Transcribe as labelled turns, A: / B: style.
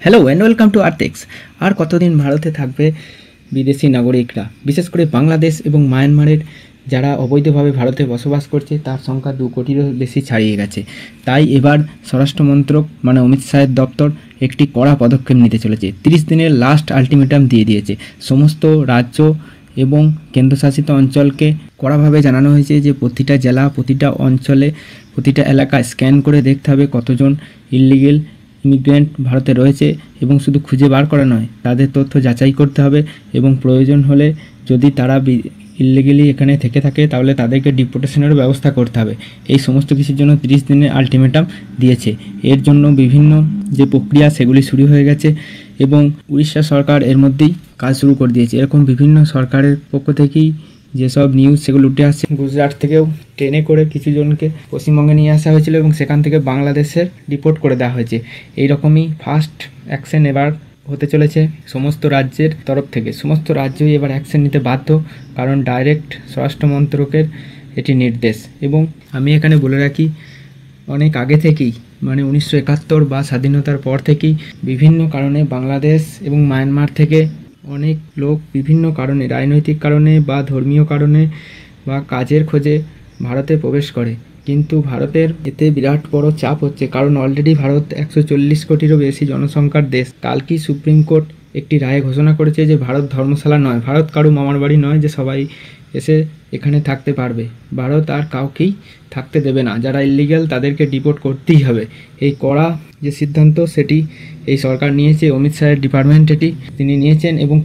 A: Hello and welcome to আর্থেক্স। আর কতদিন ভারতে থাকবে বিদেশি নাগরিকরা, বিশেষ করে বাংলাদেশ এবং মায়ানমারের যারা অবৈধভাবে ভারতে বসবাস করছে তার সংখ্যা 2 কোটিরও বেশি ছাড়িয়ে গেছে। তাই এবার স্বরাষ্ট্রমন্ত্রক মানে অমিত শাহের দপ্তর একটি কড়া পদক্ষেপ নিতে চলেছে। 30 দিনের লাস্ট আলটিমেটাম দিয়ে দিয়েছে। সমস্ত রাজ্য এবং কেন্দ্রশাসিত অঞ্চলকে কড়াভাবে জানানো হয়েছে যে প্রতিটা জেলা, প্রতিটা অঞ্চলে, প্রতিটা এলাকায় স্ক্যান করে দেখতে হবে কতজন ইললিগেল ইমিগ্রেন্ট ভারতে রয়েছে, এবং শুধু খুঁজে বার করা নয়, তাদের তথ্য যাচাই করতে হবে এবং প্রয়োজন হলে যদি তারা ইললিগেলি এখানে থেকে থাকে তাহলে তাদেরকে ডিপোর্টেশনেরও ব্যবস্থা করতে হবে। এই সমস্ত কিছুর জন্য 30 দিনের আলটিমেটাম দিয়েছে। এর জন্য বিভিন্ন যে প্রক্রিয়া সেগুলি শুরু হয়ে গেছে এবং উড়িষ্যা সরকার এর মধ্যেই কাজ শুরু করে দিয়েছে। এরকম বিভিন্ন সরকারের পক্ষ থেকেই যেসব নিউজ সেগুলো উঠে আসছে। গুজরাট থেকেও ট্রেনে করে কিছু জনকে পশ্চিমবঙ্গে নিয়ে আসা হয়েছিল এবং সেখান থেকে বাংলাদেশের ডিপোর্ট করে দেওয়া হয়েছে। এই রকমই ফার্স্ট অ্যাকশন এবার হতে চলেছে সমস্ত রাজ্যের তরফ থেকে। সমস্ত রাজ্যই এবার অ্যাকশন নিতে বাধ্য, কারণ ডাইরেক্ট স্বরাষ্ট্র মন্ত্রকের এটি নির্দেশ। এবং আমি এখানে বলে রাখি, অনেক আগে থেকেই মানে 1971 বা স্বাধীনতার পর থেকেই বিভিন্ন কারণে বাংলাদেশ এবং মায়ানমার থেকে অনেক লোক বিভিন্ন কারণে, রাজনৈতিক কারণে বা ধর্মীয় কারণে বা কাজের খোঁজে ভারতে প্রবেশ করে। কিন্তু ভারতের এতে বিরাট বড় চাপ হচ্ছে, কারণ অলরেডি ভারত 140 কোটিরও বেশি জনসংখ্যার দেশ। কালকেই সুপ্রিম কোর্ট একটি রায় ঘোষণা করেছে যে ভারত ধর্মশালা নয়, ভারত কারো মামার বাড়ি নয় যে সবাই এসে এখানে থাকতে পারবে। ভারত আর কাউকেই থাকতে দেবে না, যারা ইল্লিগ্যাল তাদেরকে ডিপোর্ট করতেই হবে। এই কড়া যে সিদ্ধান্ত সেটি এই সরকার নিয়েছে, অমিত শাহের ডিপার্টমেন্ট এটি তিনি নিয়েছেন এবং